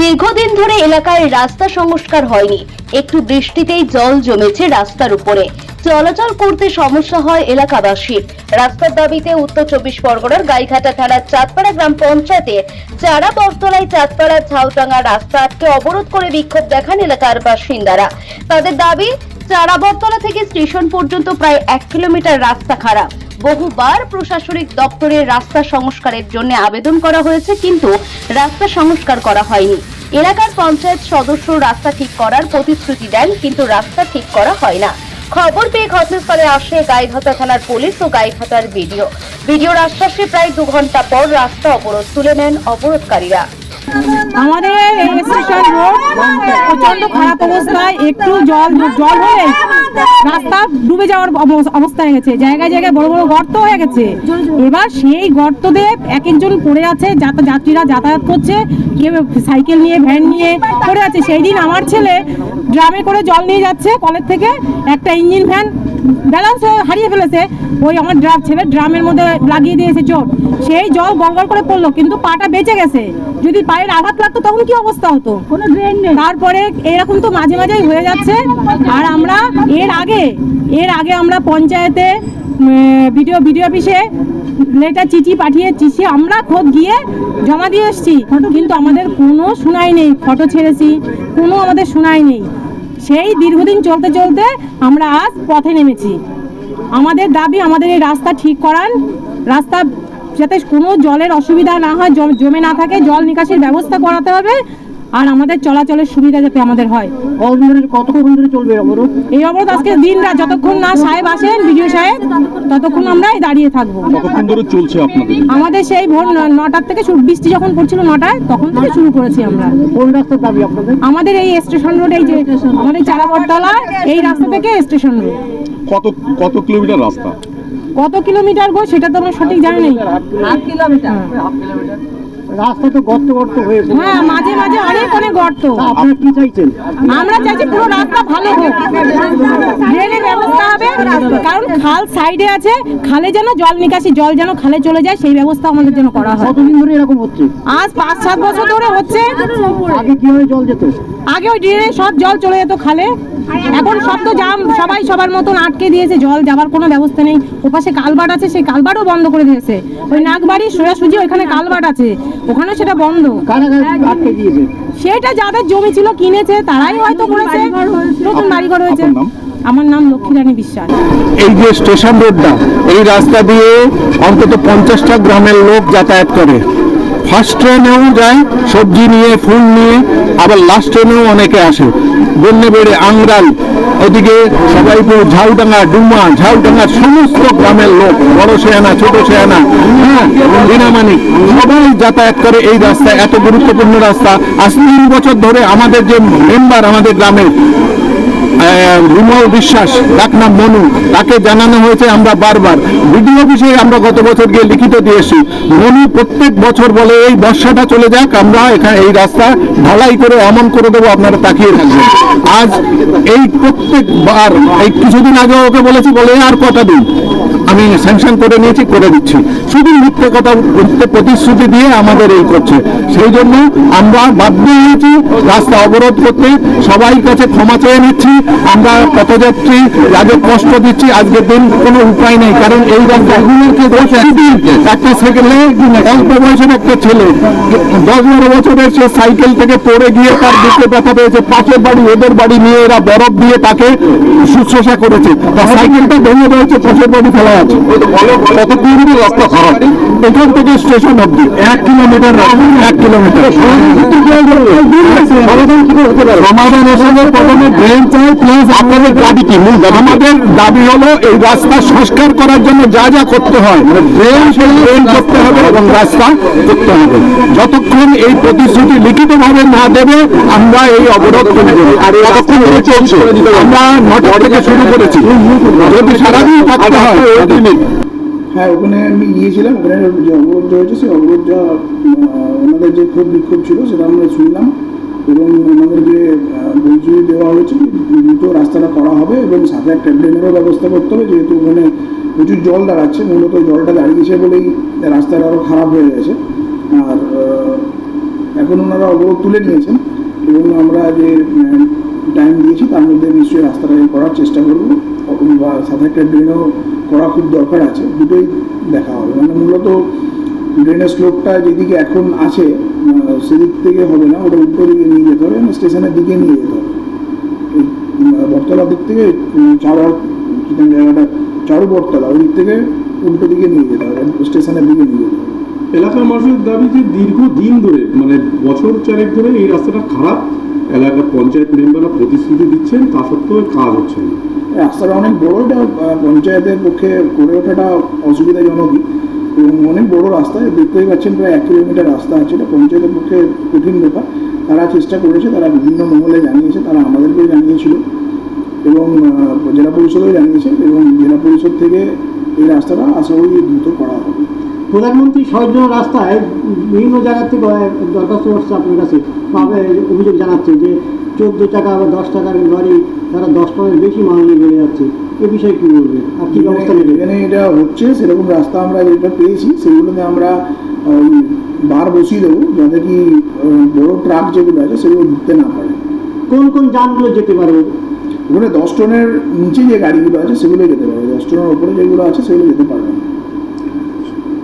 দীর্ঘদিন ধরে এলাকায় রাস্তা সংস্কার হয়নি। একটু বৃষ্টিতেই জল জমেছে রাস্তার উপরে, চলাচল করতে সমস্যা হয় এলাকাবাসীর। রাস্তার দাবিতে উত্তর 24 পরগনার গাইঘাটা থানার চাঁদপাড়া গ্রাম পঞ্চায়েতের চারা বটতলায় চাঁদপাড়া ঝাউডাঙ্গা রাস্তা আটকে অবরোধ করে বিক্ষোভ দেখান এলাকার বাসিন্দারা। তাদের দাবি, চারা বটতলা থেকে স্টেশন পর্যন্ত প্রায় 1 কিলোমিটার রাস্তা খারাপ। বহুবার প্রশাসনিক দপ্তরে রাস্তা সংস্কারের জন্য আবেদন করা হয়েছে, কিন্তু রাস্তা সংস্কার করা হয়নি। এলাকার পঞ্চায়েত সদস্য রাস্তা ঠিক করার প্রতিশ্রুতি দেন, কিন্তু রাস্তা ঠিক করা হয় না। খবর পেয়ে ঘটনাস্থলে আসে গাইঘাটা থানার পুলিশ ও গাইঘাটার ভিডিওর আশ্বাসে প্রায় 2 ঘন্টা পর রাস্তা অবরোধ তুলে নেন অবরোধকারীরা। আমাদের স্টেশন রোড প্রচন্ড খারাপ অবস্থায়, একটু জল হয়ে রাস্তা ডুবে যাওয়ার অবস্থা হয়ে গেছে। জায়গায় জায়গায় বড় বড় গর্ত হয়ে গেছে। এবার সেই গর্ততে এক একজন পড়ে আছে, যাত্রীরা যাতায়াত করছে, কেউ সাইকেল নিয়ে ভ্যান নিয়ে পড়ে আছে। সেই দিন আমার ছেলে ড্রামে করে জল নিয়ে যাচ্ছে কলের থেকে, একটা ইঞ্জিন ভ্যান ব্যালেন্স হারিয়ে ফেলেছে। ওই আমার ছেলে ড্রামের মধ্যে লাগিয়ে দিয়েছে চোট, সেই জল গড়গড় করে পড়লো, কিন্তু পাটা বেঁচে গেছে। যদি পায়ের আঘাত লাগতো তখন কি অবস্থা হতো? কোনো ড্রেন নেই। তারপরে এরকম তো মাঝে মাঝেই হয়ে যাচ্ছে। আর আমরা এর আগে আমরা পঞ্চায়েতে ভিডিও অফিসে লেটার চিঠি পাঠিয়েছি, আমরা খোদ গিয়ে জমা দিয়ে এসেছি, কিন্তু আমাদের কোনো শুনাই নেই। ফটো ছেড়েছি, কোনো আমাদের শুনাই নেই। সেই দীর্ঘদিন চলতে চলতে আমরা আজ পথে নেমেছি। আমাদের দাবি, আমাদের এই রাস্তা ঠিক করান, রাস্তা যাতে কোনো জলের অসুবিধা না হয়, জমে না থাকে, জল নিকাশির ব্যবস্থা করাতে হবে। আর আমাদের চলাচলের সুবিধা যাতে আমাদের হয়। কতক্ষণ ধরে চলবে অবরোধ? এই অবরোধ আজকে দিন রাত, যতক্ষণ না সাহেব আসেন, ভিডিও সাহেব, ততক্ষণ আমরা দাঁড়িয়ে থাকবো। কতক্ষণ ধরে চলছে আপনাদের? আমাদের সেই ভোর 9টার থেকে বৃষ্টি যখন পড়ছিল 9টায়, তখন থেকে শুরু করেছি আমরা। কোন রাস্তার দাবি আপনাদের? আমাদের এই স্টেশন রোড, এই যে আমাদের চারা বটতলা, এই রাস্তা থেকে স্টেশন রোড। কত কিলোমিটার রাস্তা? কত কিলোমিটার গো সেটা তো আমরা সঠিক জানি না। 8 কিলোমিটার। রাস্তা তো গর্ত হয়েছে। হ্যাঁ, মাঝে মাঝে অনেক গর্ত। আপনারা কি চাইছেন? আমরা চাইছি পুরো রাস্তা ভালো হোক, ড্রেনের ব্যবস্থা হবে, কারণ খাল সাইডে আছে, খালে যেন জল নিকাশি, জল যেন খালে চলে যায়, সেই ব্যবস্থা আমাদের জন্য করা হয়। কতদিন ধরে এরকম হচ্ছে? আজ 5-7 বছর ধরে হচ্ছে। আগে কিভাবে জল যেত? আগে ওই ড্রেনে সব জল চলে যেত খালে, এখন সব তো জাম, সবাই সবার মতন আটকে দিয়েছে, জল যাবার কোনো ব্যবস্থা নেই। ওপাশে কালভার্ট আছে, সেই কালভার্টও বন্ধ করে দিয়েছে। ওই নাগবাড়ি সোজাসুজি ওইখানে কালভার্ট আছে, ওখানে সেটা বন্ধ। কারা আটকে দিয়েছে? সেটা যাদের জমি ছিল কিনেছে, তারাই হয়তো করেছে, নতুন বাড়িঘর হয়েছে। আমার নাম লক্ষ্মীরানী বিশ্বাস। এই যে স্টেশন রোডটা, এই রাস্তা দিয়ে অন্তত 50টা গ্রামের লোক যাতায়াত করে। ফার্স্ট ট্রেনেও যায় সবজি নিয়ে, ফুল নিয়ে, আবার লাস্ট ট্রেনেও অনেকে আসে। বন্যবেড়ে, আংরাল, ওদিকে সবাইপুর, ঝাউডাঙ্গা, ডুমা, ঝাউডাঙ্গার সমস্ত গ্রামের লোক, বড় শেয়ানা, ছোট শেয়ানা, হ্যাঁ, বিনামানিক, সবাই যাতায়াত করে এই রাস্তা। এত গুরুত্বপূর্ণ রাস্তা। আজ 3 বছর ধরে আমাদের যে মেম্বার, আমাদের গ্রামের রুমল বিশ্বাস, ডাক নাম মনু, তাকে জানানো হয়েছে। আমরা বারবার ভিডিও অফিসে আমরা গত বছর গিয়ে লিখিত দিয়েছি। মনু প্রত্যেক বছর বলে এই বর্ষাটা চলে যাক, আমরা এখানে এই রাস্তা ঢালাই করে এমন করে দেবো, আপনারা তাকিয়ে থাকবেন। আজ এই প্রত্যেকবার, এই কিছুদিন আগে ওকে বলেছি, বলে আর কটা দিন, আমি স্যাংশন করে নিয়েছি, করে দিচ্ছি। শুধু মিথ্যে কথা, মিথ্যে প্রতিশ্রুতি দিয়ে আমাদের এই করছে। সেই জন্য আমরা বাধ্য হয়েছি রাস্তা অবরোধ করতে। সবাই কাছে ক্ষমা চেয়ে নিচ্ছি। আমরা পথযাত্রী যাদের কষ্ট দিচ্ছি, আজকের দিন কোনো উপায় নেই, কারণ এই একটা সেকেন্ডে অল্প বয়সের একটা ছেলে 10-12 বছরের, সে সাইকেল থেকে পড়ে গিয়ে তার বুকে ব্যথা পেয়েছে। পাশের বাড়ি, ওদের বাড়ি নিয়ে এরা বরফ দিয়ে তাকে শুশ্রূষা করেছে। তার সাইকেলটা ভেঙে রয়েছে, পাশের বাড়ি ফেলা আছে। কত দূর রাস্তা খারাপ, এখান থেকে স্টেশন অব্দি 1 কিলোমিটার। 1 কিলোমিটার সমাধান হিসেবে প্রথমে ড্রেন চাই, প্লাস আপনাদের দাবি কি? আমাদের দাবি হলো এই রাস্তা সংস্কার করার জন্য যা যা করতে হয়, ড্রেন করতে হবে এবং রাস্তা করতে হবে। যতক্ষণ এই প্রতিশ্রুতি লিখিতভাবে না দেবে, আমরা এই অবরোধ করব। আর কতক্ষণ ধরে চলছে? আমরা 9টা থেকে শুরু করেছি, যদি সারাদিন থাকতে হয়। হ্যাঁ, ওখানে আমি গিয়েছিলাম। ওখানে যে অবরোধ হয়েছে, সেই অবরোধটা ওনাদের যে ক্ষোভ বিক্ষোভ ছিল সেটা আমরা শুনলাম, এবং ওনাদেরকে মঞ্জুরি দেওয়া হয়েছে, দ্রুত রাস্তাটা করা হবে এবং সাথে একটা ড্রেনেরও ব্যবস্থা করতে হবে, যেহেতু ওখানে প্রচুর জল দাঁড়াচ্ছে। মূলত জলটা দাঁড়িয়েছে বলেই রাস্তাটা আরও খারাপ হয়ে গেছে। আর এখন ওনারা অবরোধ তুলে নিয়েছেন এবং আমরা যে টাইম দিয়েছি তার মধ্যে নিশ্চয়ই রাস্তাটা করার চেষ্টা করবো বা সাথে একটা ড্রেনও করা খুব দরকার আছে, দুটোই দেখা হবে। মানে মূলত ড্রেনের স্লোপটা যেদিকে এখন আছে সেদিক থেকে হবে না, ওটা উল্টো দিকে নিয়ে যেতে হবে, স্টেশনের দিকে নিয়ে যেতে হবে। বটতলার দিক থেকে জায়গাটা চারু বটতলা ওই দিক থেকে উল্টো দিকে নিয়ে যেতে হবে, স্টেশনের দিকে নিয়ে যেতে হবে। এলাকার মানুষের দাবি যে দীর্ঘদিন ধরে মানে বছর চারেক ধরে এই রাস্তাটা খারাপ, এলাকার পঞ্চায়েত মেম্বাররা প্রতিশ্রুতি দিচ্ছেন, তা সত্ত্বেও কাজ হচ্ছে না। রাস্তাটা অনেক বড়, এটা পঞ্চায়েতের পক্ষে করে ওঠাটা অসুবিধাজনকই এবং অনেক বড় রাস্তা, দেখতেই পাচ্ছেন প্রায় 1 কিলোমিটার রাস্তা আছে, এটা পঞ্চায়েতের পক্ষে কঠিন ব্যাপার। তারা চেষ্টা করেছে, তারা বিভিন্ন মহলে জানিয়েছে, তারা আমাদেরকেও জানিয়েছিল এবং জেলা পরিষদেও জানিয়েছে এবং জেলা পরিষদ থেকে এই রাস্তাটা আশা করি দ্রুত করা হবে। প্রধানমন্ত্রী সড়ক রাস্তায় বিভিন্ন জায়গা থেকে দরখাস্ত করছে আপনার কাছে, অভিযোগ জানাচ্ছে যে 14 টাকা বা 10 টাকার গাড়ি তারা 10 টাকার বেশি মাল নিয়ে বেড়ে যাচ্ছে। এ বিষয়ে কী বলবেন আর কী ব্যবস্থা নেবে? এখানে এটা হচ্ছে, সেরকম রাস্তা আমরা যেটা পেয়েছি সেগুলোতে আমরা বার বসিয়ে দেবো যাতে কি বড় ট্রাক যেগুলো আছে সেগুলো ঢুকতে না পারে। কোন কোন যানগুলো যেতে পারবে? ওখানে 10 টনের নিচে যে গাড়িগুলো আছে সেগুলো যেতে পারবে, 10 টনের ওপরে যেগুলো আছে সেগুলো যেতে পারবে না।